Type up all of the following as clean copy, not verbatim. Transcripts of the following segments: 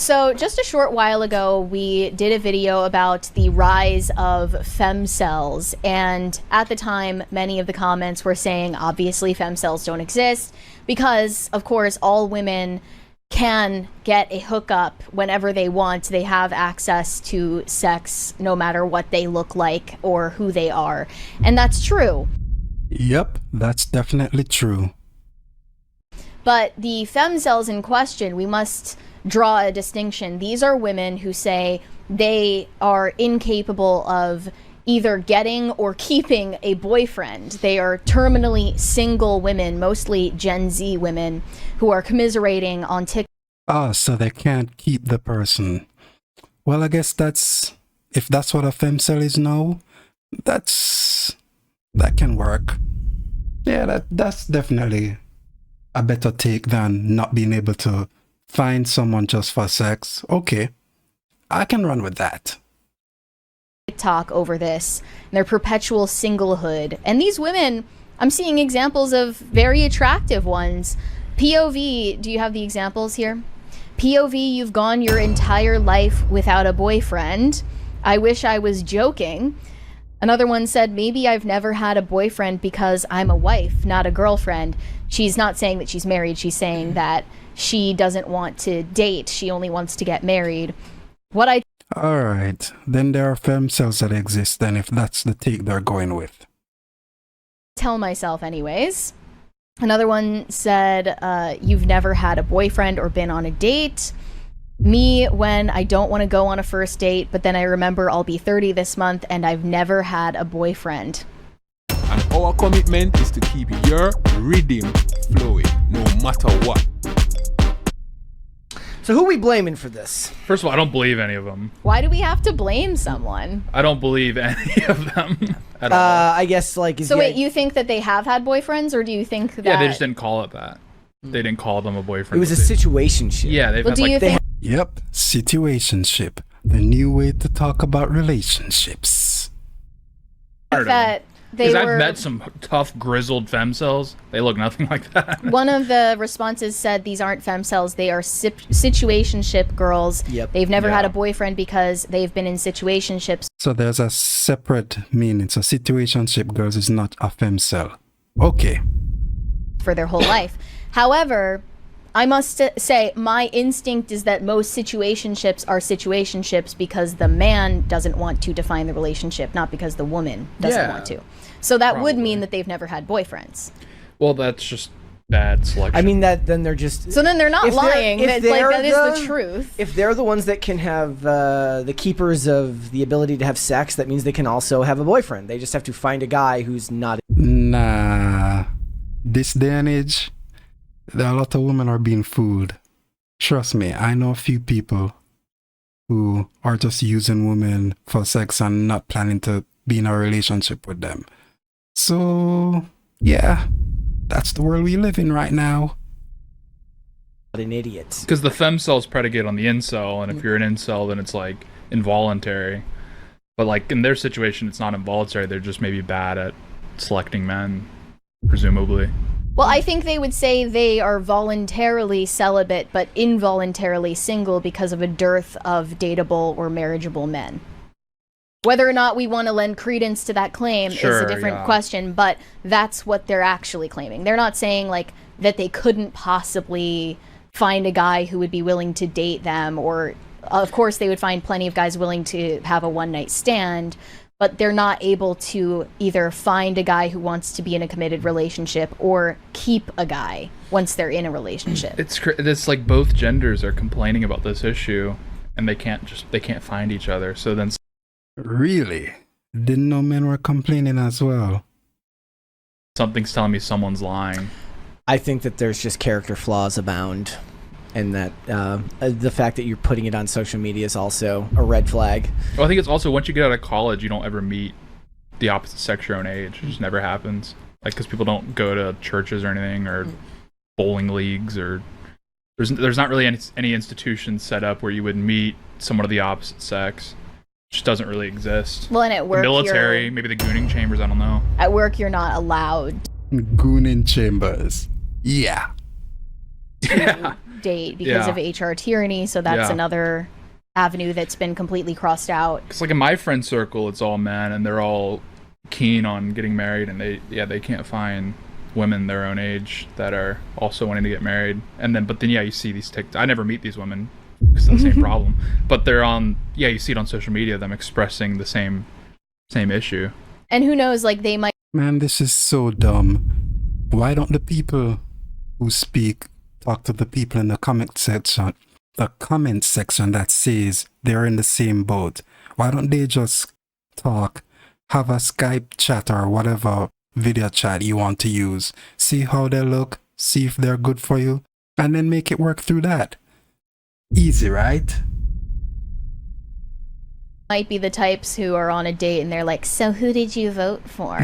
So just a short while ago, we did a video about the rise of femcels, and at the time, many of the comments were saying, obviously, femcels don't exist, because, of course, all women can get a hookup whenever they want. They have access to sex no matter what they look like or who they are, and that's true. Yep, that's definitely true. But the femcels in question, we must draw a distinction. These are women who say they are incapable of either getting or keeping a boyfriend. They are terminally single women, mostly Gen Z women, who are commiserating on TikTok. Ah, so they can't keep the person. Well, I guess if that's what a femcel is now, that can work. Yeah, that's definitely a better take than not being able to find someone just for sex. Okay, I can run with that. TikTok over this, their perpetual singlehood. And these women, I'm seeing examples of very attractive ones. POV, do you have the examples here? POV, you've gone your entire life without a boyfriend. I wish I was joking. Another one said, maybe I've never had a boyfriend because I'm a wife, not a girlfriend. She's not saying that she's married. She's saying that she doesn't want to date. She only wants to get married. All right, then there are femcels that exist then, if that's the take they're going with. Tell myself anyways. Another one said, you've never had a boyfriend or been on a date. Me, when I don't want to go on a first date, but then I remember I'll be 30 this month and I've never had a boyfriend. And our commitment is to keep your rhythm flowing, no matter what. So who are we blaming for this? First of all, I don't believe any of them. Why do we have to blame someone? I don't believe any of them at all. I guess like... So wait, you think that they have had boyfriends, or do you think that... Yeah, they just didn't call it that. They didn't call them a boyfriend. It was a situationship. Yeah, they've Well, had do like... you think... Yep, situationship. The new way to talk about relationships. that they Because were... I've met some tough, grizzled femcels. They look nothing like that. One of the responses said these aren't femcels, they are situationship girls. Yep. They've never had Yeah. a boyfriend because they've been in situationships So there's a separate meaning. So situationship girls is not a femcel. Okay. for their whole life. However, I must say my instinct is that most situationships are situationships because the man doesn't want to define the relationship, not because the woman doesn't Yeah, want to. So that would probably. mean that they've never had boyfriends. Well, that's just bad selection. I mean, that then they're just... So then they're not If they're- lying. if That, they're that is the- the truth. If they're the ones that can have the keepers of the ability to have sex, that means they can also have a boyfriend. They just have to find a guy who's not... Nah. This day and age, there are a lot of women are being fooled. Trust me, I know a few people who are just using women for sex and not planning to be in a relationship with them. So, yeah, that's the world we live in right now. an idiot. Because the femcel's predicate on the incel, and if you're an incel, then it's like involuntary. But like in their situation, it's not involuntary. They're just maybe bad at selecting men, presumably. Well, I think they would say they are voluntarily celibate but involuntarily single because of a dearth of dateable or marriageable men. Whether or not we want to lend credence to that claim is Sure, a different yeah. question, but that's what they're actually claiming. They're not saying like that they couldn't possibly find a guy who would be willing to date them, or of course they would find plenty of guys willing to have a one-night stand, but they're not able to either find a guy who wants to be in a committed relationship or keep a guy once they're in a relationship. It's like both genders are complaining about this issue, and they can't find each other. So then Really? Didn't know men were complaining as well. something's telling me someone's lying. I think that there's just character flaws abound, and that the fact that you're putting it on social media is also a red flag. Well, I think it's also once you get out of college, you don't ever meet the opposite sex your own age. It just never happens. Like, because people don't go to churches or anything, or bowling leagues, or there's not really any institutions set up where you would meet someone of the opposite sex. It just doesn't really exist. Well, and at The work, military, maybe the gooning chambers. I don't know. at work, you're not allowed Gooning chambers. Yeah. Yeah. date because of HR tyranny. So that's another avenue that's been completely crossed out. It's like in my friend circle, it's all men, and they're all keen on getting married, and they can't find women their own age that are also wanting to get married. And then, but then, you see these I never meet these women because of the same problem, but they're on, you see it on social media, them expressing the same issue. And who knows, like they might. Man, this is so dumb. Why don't the people who speak talk to the people in the comment section? The comment section that says they're in the same boat. Why don't they just talk, have a Skype chat or whatever video chat you want to use, see how they look, see if they're good for you, and then make it work through that. Easy, right? Might be the types who are on a date and they're like, so who did you vote for?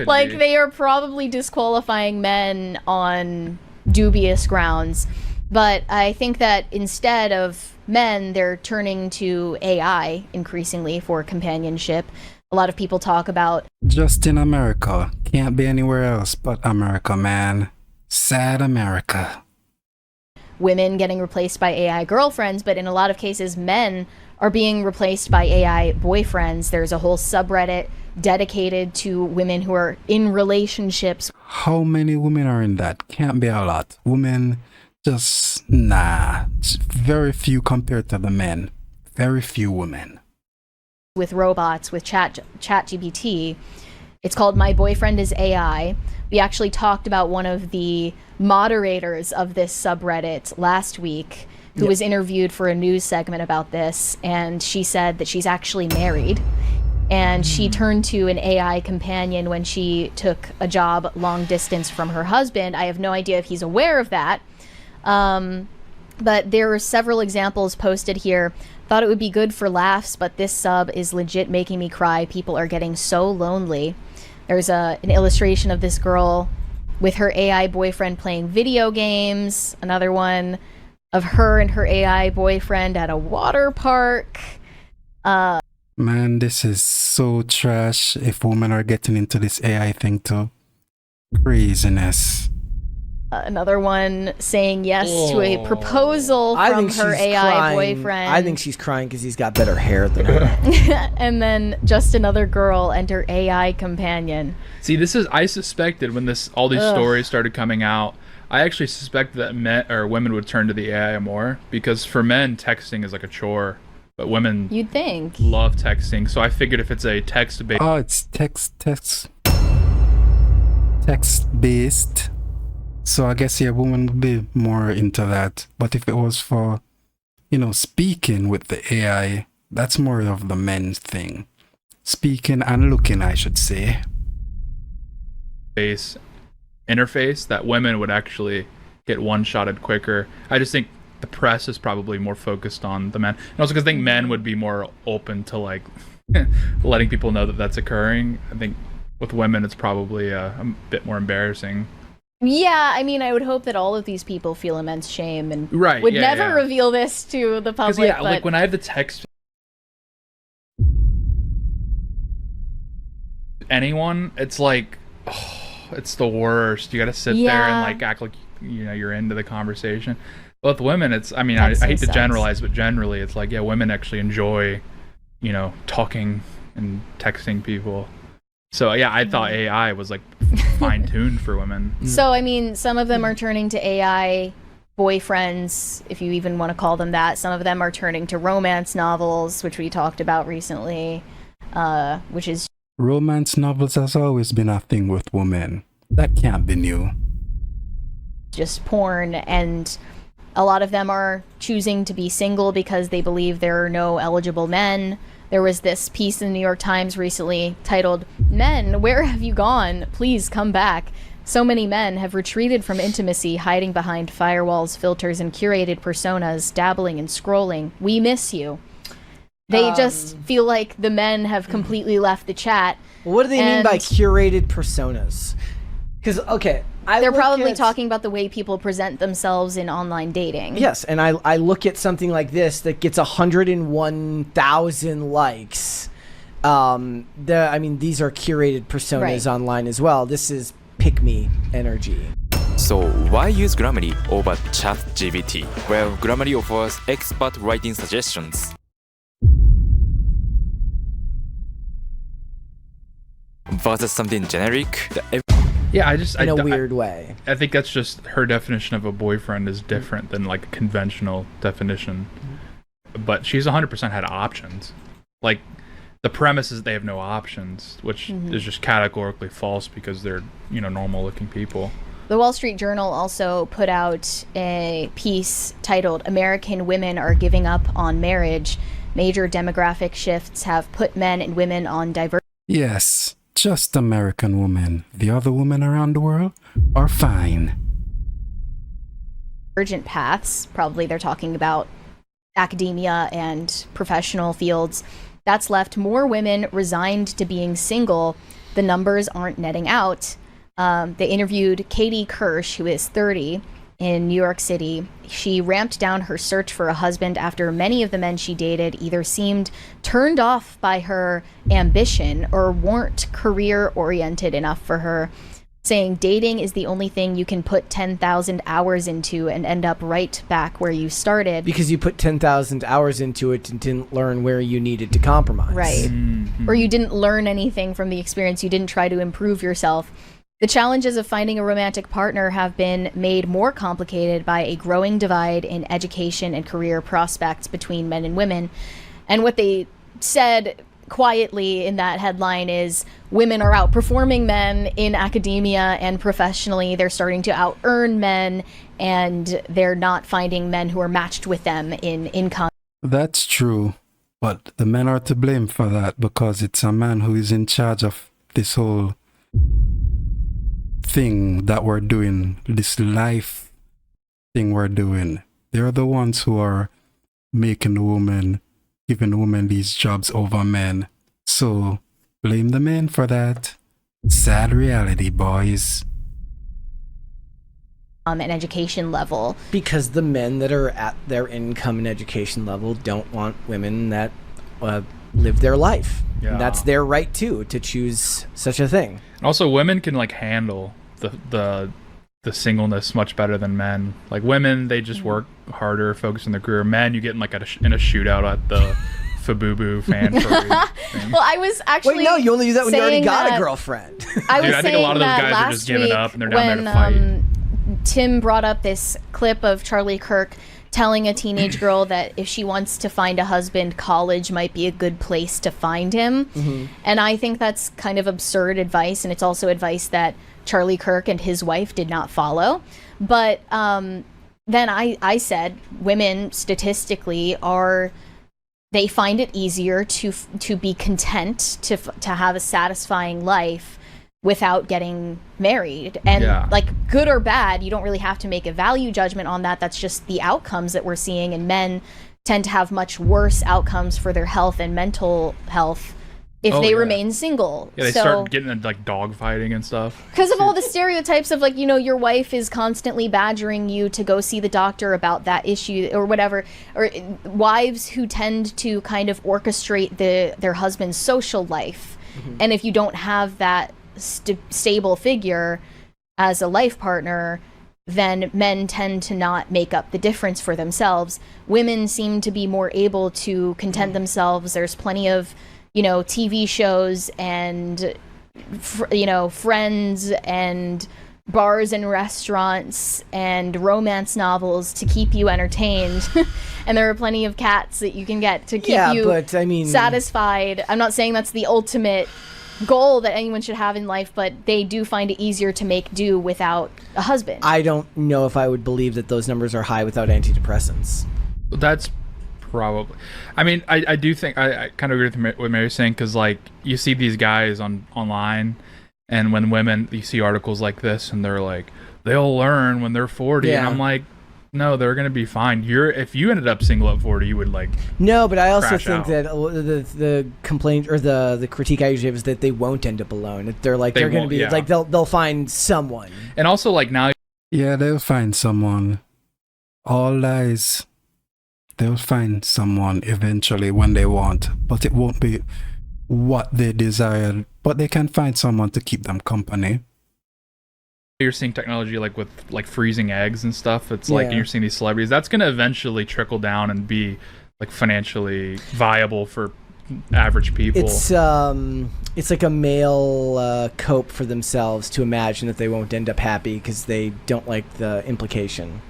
Like they are probably disqualifying men on dubious grounds. But I think that instead of men, they're turning to AI increasingly for companionship. A lot of people talk about just in America. Can't be anywhere else but America, man. Sad America. Women getting replaced by AI girlfriends, but in a lot of cases, men are being replaced by AI boyfriends. There's a whole subreddit dedicated to women who are in relationships. How many women are in that? Can't be a lot. Women, just nah. It's very few compared to the men. Very few women. With robots, with ChatGPT. It's called My Boyfriend is AI. We actually talked about one of the moderators of this subreddit last week who was interviewed for a news segment about this, and she said that she's actually married, and she turned to an AI companion when she took a job long distance from her husband. I have no idea if he's aware of that, but there are several examples posted here. Thought it would be good for laughs, but this sub is legit making me cry. People are getting so lonely. There's an illustration of this girl with her AI boyfriend playing video games. Another one of her and her AI boyfriend at a water park. Man, this is so trash if women are getting into this AI thing too. Craziness. Another one saying yes to a proposal from her AI boyfriend. I think she's crying because he's got better hair than her. And then just another girl and her AI companion. See, I suspected when all these stories started coming out, I actually suspected that men or women would turn to the AI more, because for men, texting is like a chore, but women you'd think love texting. So I figured if it's a text-based... Oh, it's text-based. So I guess, women would be more into that. But if it was for, speaking with the AI, that's more of the men's thing. Speaking and looking, I should say. Base interface that women would actually get one-shotted quicker. I just think the press is probably more focused on the men. And also because I think men would be more open to, like, letting people know that that's occurring. I think with women, it's probably a bit more embarrassing. Yeah, I mean, I would hope that all of these people feel immense shame and would never reveal this to the public. Yeah, like when I have the text anyone, it's like, it's the worst. You got to sit there and like act like you're into the conversation. But with women, it's, I mean, I hate to generalize, but generally, it's like, women actually enjoy, talking and texting people. So I thought AI was like fine-tuned for women. So I mean, some of them are turning to AI boyfriends, if you even want to call them that. Some of them are turning to romance novels, which we talked about recently, which is... Romance novels has always been a thing with women. That can't be new. Just porn, and a lot of them are choosing to be single because they believe there are no eligible men. There was this piece in the New York Times recently titled, "Men, where have you gone? Please come back. So many men have retreated from intimacy, hiding behind firewalls, filters, and curated personas, dabbling and scrolling. We miss you." They just feel like the men have completely left the chat. What do they mean by curated personas? Because, they're probably talking about the way people present themselves in online dating. Yes, and I look at something like this that gets 101,000 likes. These are curated personas online as well. This is pick me energy. So why use Grammarly over ChatGPT? Well, Grammarly offers expert writing suggestions. Versus something generic that Yeah, I just in a I, weird way. I think that's just her definition of a boyfriend is different than like a conventional definition. But she's 100% had options. Like the premise is they have no options, which is just categorically false because they're, you know, normal looking people. The Wall Street Journal also put out a piece titled "American Women Are Giving Up on Marriage. Major demographic shifts have put men and women on Yes, just American women. The other women around the world are fine. divergent paths." Probably they're talking about academia and professional fields. That's left more women resigned to being single. The numbers aren't netting out. They interviewed Katie Kirsch, who is 30, in New York City. She ramped down her search for a husband after many of the men she dated either seemed turned off by her ambition or weren't career-oriented enough for her, saying dating is the only thing you can put 10,000 hours into and end up right back where you started. Because you put 10,000 hours into it and didn't learn where you needed to compromise. Right. Or you didn't learn anything from the experience. You didn't try to improve yourself. The challenges of finding a romantic partner have been made more complicated by a growing divide in education and career prospects between men and women. And what they said quietly in that headline is women are outperforming men in academia and professionally. They're starting to out-earn men, and they're not finding men who are matched with them in income. That's true, but the men are to blame for that because it's a man who is in charge of this whole thing that we're doing, this life thing we're doing. They're the ones who are making the woman, giving women these jobs over men. So blame the men for that. Sad reality, boys. An education level. Because the men that are at their income and education level don't want women that live their life. Yeah. And that's their right too, to choose such a thing. And also, women can like handle the singleness much better than men. Like women, they just work harder, focus on their career. Men, you get in like in a shootout at the Fabubu fan parade thing. Well, I was actually Wait, no, you only do that when you already saying got a that- girlfriend. I was Dude, I think a lot of those saying guys that are just last giving up and they're down there to when, fight. Tim brought up this clip of Charlie Kirk telling a teenage girl that if she wants to find a husband, college might be a good place to find him. And I think that's kind of absurd advice, and it's also advice that Charlie Kirk and his wife did not follow. But then I said women statistically they find it easier to be content to have a satisfying life without getting married. And like good or bad, you don't really have to make a value judgment on that. That's just the outcomes that we're seeing, and men tend to have much worse outcomes for their health and mental health if they remain single. Yeah, they start getting into like dog fighting and stuff. Because of all the stereotypes of like, you know, your wife is constantly badgering you to go see the doctor about that issue or whatever. Or wives who tend to kind of orchestrate their husband's social life. And if you don't have that stable figure as a life partner, then men tend to not make up the difference for themselves. Women seem to be more able to content themselves. There's plenty of, you know, TV shows and, you know, friends and bars and restaurants and romance novels to keep you entertained. And there are plenty of cats that you can get to keep you but, I mean, satisfied. I'm not saying that's the ultimate goal that anyone should have in life, but they do find it easier to make do without a husband. I don't know if I would believe that those numbers are high without antidepressants. That's probably. I mean, I do think I kind of agree with what Mary's saying, because like you see these guys online, and when women, you see articles like this, and they're like, they'll learn when they're 40, and I'm like, no, they're gonna be fine. If you ended up single at 40, you would like. No, but I also crash think out. that the complaint or the critique I usually have is that they won't end up alone. They're like they're gonna won't, be yeah. like they'll find someone. And also like now. Yeah, they'll find someone. All lies. They'll find someone eventually when they want, but it won't be what they desired. But they can find someone to keep them company. you're seeing technology like with like freezing eggs and stuff. It's like, Yeah. and you're seeing these celebrities. That's going to eventually trickle down and be like financially viable for average people. It's like a male cope for themselves to imagine that they won't end up happy because they don't like the implication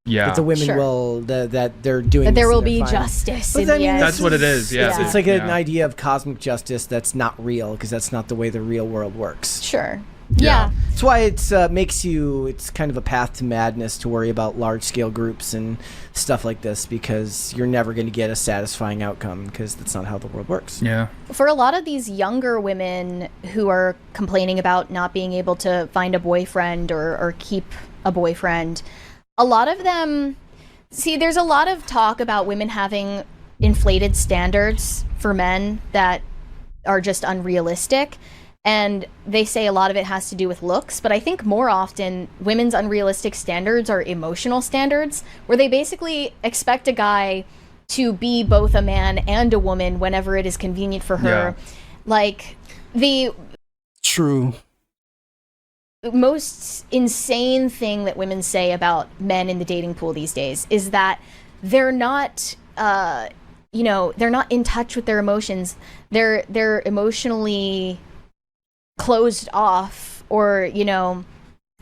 yeah. that the women Sure. will that they're doing That there this will and be they're fine. justice But in I the mean, end. That's what it is. Yeah. It's like an Yeah. idea of cosmic justice that's not real because that's not the way the real world works. Sure. Yeah. Yeah. That's why it's it's kind of a path to madness to worry about large scale groups and stuff like this because you're never going to get a satisfying outcome because that's not how the world works. Yeah. For a lot of these younger women who are complaining about not being able to find a boyfriend or keep a boyfriend, a lot of them see there's a lot of talk about women having inflated standards for men that are just unrealistic. And they say a lot of it has to do with looks, but I think more often women's unrealistic standards are emotional standards, where they basically expect a guy to be both a man and a woman whenever it is convenient for her. Yeah. Like, the True. most insane thing that women say about men in the dating pool these days is that they're not they're not in touch with their emotions. They're emotionally closed off, or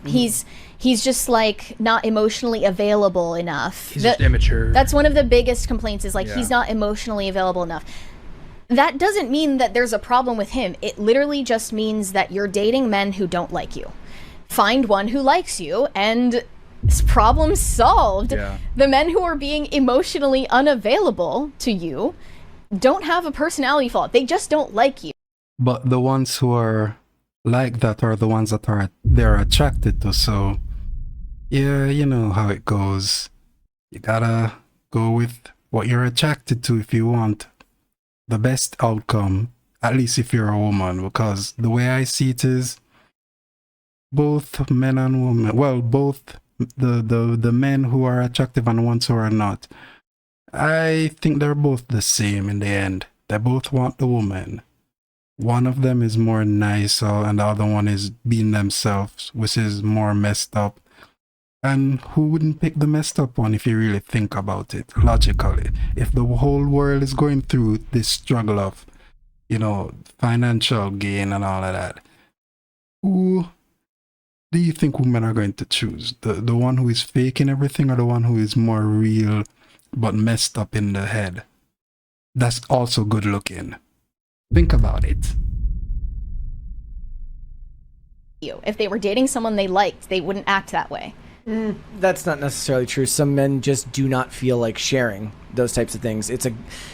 he's just like not emotionally available enough. He's just immature. That's one of the biggest complaints is like Yeah. he's not emotionally available enough. That doesn't mean that there's a problem with him. It literally just means that you're dating men who don't like you. Find one who likes you and problem solved. Yeah. The men who are being emotionally unavailable to you don't have a personality flaw. They just don't like you. But the ones who are like that are the ones that they're attracted to. So yeah, you know how it goes. You gotta go with what you're attracted to if you want the best outcome, at least if you're a woman, because the way I see it is both men and women, well, both the men who are attractive and ones who are not, I think they're both the same in the end. They both want the woman. One of them is more nicer and the other one is being themselves, which is more messed up. And who wouldn't pick the messed up one if you really think about it logically? If the whole world is going through this struggle of, financial gain and all of that, who do you think women are going to choose? The one who is faking everything or the one who is more real but messed up in the head? That's also good looking. Think about it. If they were dating someone they liked, they wouldn't act that way. That's not necessarily true. Some men just do not feel like sharing those types of things. It's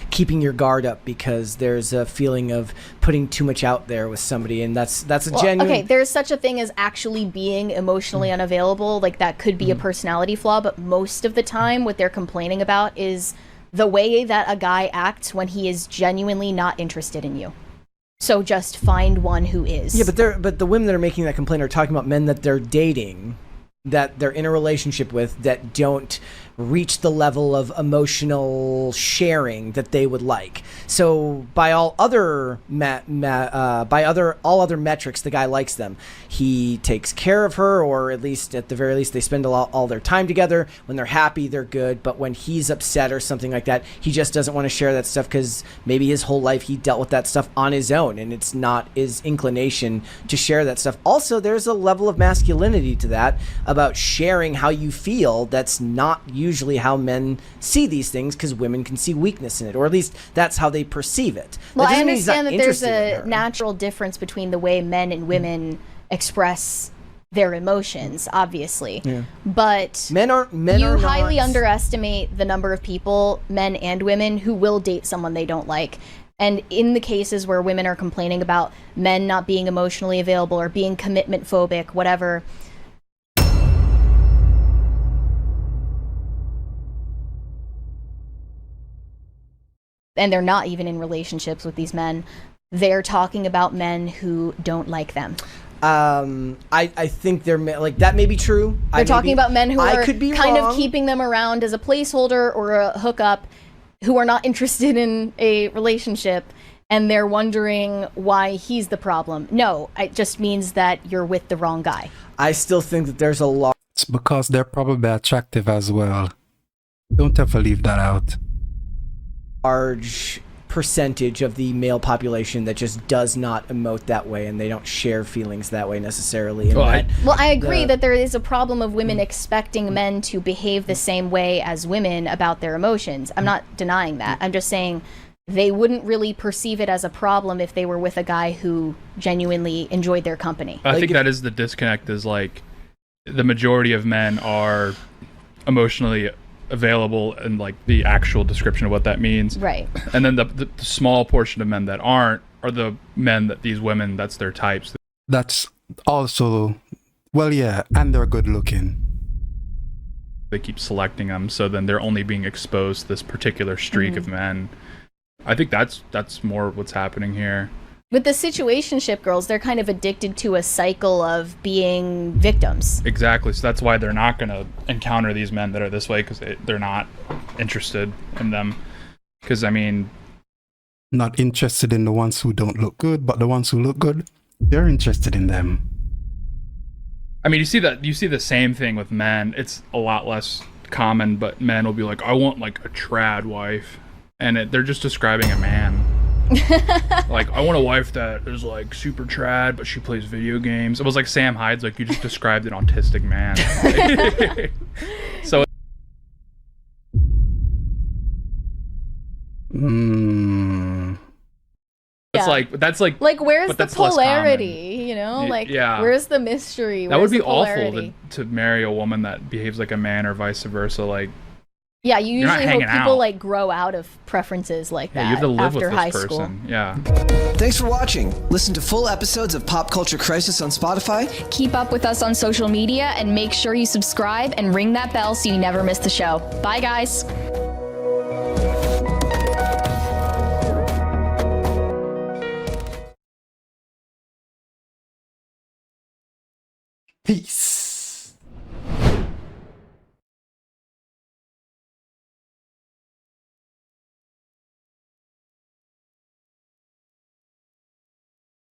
keeping your guard up because there's a feeling of putting too much out there with somebody, and that's a genuine. Okay, there's such a thing as actually being emotionally unavailable. Like that could be a personality flaw, but most of the time, what they're complaining about is the way that a guy acts when he is genuinely not interested in you. So just find one who is. Yeah, but the women that are making that complaint are talking about men that they're dating, that they're in a relationship with, that don't reach the level of emotional sharing that they would like. So by all other all other metrics, the guy likes them. He takes care of her, or at the very least, they spend all their time together. When they're happy, they're good. But when he's upset or something like that, he just doesn't want to share that stuff because maybe his whole life he dealt with that stuff on his own, and it's not his inclination to share that stuff. Also, there's a level of masculinity to that about sharing how you feel. That's not usually how men see these things, because women can see weakness in it, or at least that's how they perceive it. Well, That I doesn't mean he's not understand that there's interested in a her. natural difference between the way men and women express their emotions, obviously. Yeah. But Men are highly not, underestimate the number of people, men and women, who will date someone they don't like. And in the cases where women are complaining about men not being emotionally available or being commitment phobic, whatever, and they're not even in relationships with these men, they're talking about men who don't like them. I think they're like that may be true. They're talking about men who are could be kind wrong. of keeping them around as a placeholder or a hookup, who are not interested in a relationship. and they're wondering why he's the problem. No, it just means that you're with the wrong guy. I still think that there's a It's because they're probably attractive as well. Don't ever leave that out. large percentage of the male population that just does not emote that way, and they don't share feelings that way necessarily. And Well, I agree that there is a problem of women expecting men to behave the same way as women about their emotions. I'm not denying that. I'm just saying they wouldn't really perceive it as a problem if they were with a guy who genuinely enjoyed their company. I think that is the disconnect, is like the majority of men are emotionally available and like the actual description of what that means. Right. And then the small portion of men that aren't are the men that these women, that's their types. That's also, well, yeah, and they're good looking. They keep selecting them, so then they're only being exposed to this particular streak of men. I think that's more what's happening here. With the situationship girls, they're kind of addicted to a cycle of being victims. Exactly. So that's why they're not going to encounter these men that are this way, because they're not interested in them. Because, I mean... Not interested in the ones who don't look good, but the ones who look good, they're interested in them. I mean, you see the same thing with men. It's a lot less common, but men will be like, I want like a trad wife. And they're just describing a man. Like, I want a wife that is like super trad, but she plays video games. It was like Sam Hyde's, like, you just described an autistic man. So that's like where's but the that's less polarity, you know? Like, yeah. where's the mystery? That would Where's be the awful polarity? to marry a woman that behaves like a man or vice versa. Like, Yeah, you You're not usually hope hanging people out. like grow out of preferences like yeah, that you have to live after with high this school. person. Yeah. Thanks for watching. Listen to full episodes of Pop Culture Crisis on Spotify. Keep up with us on social media and make sure you subscribe and ring that bell so you never miss the show. Bye, guys. Peace.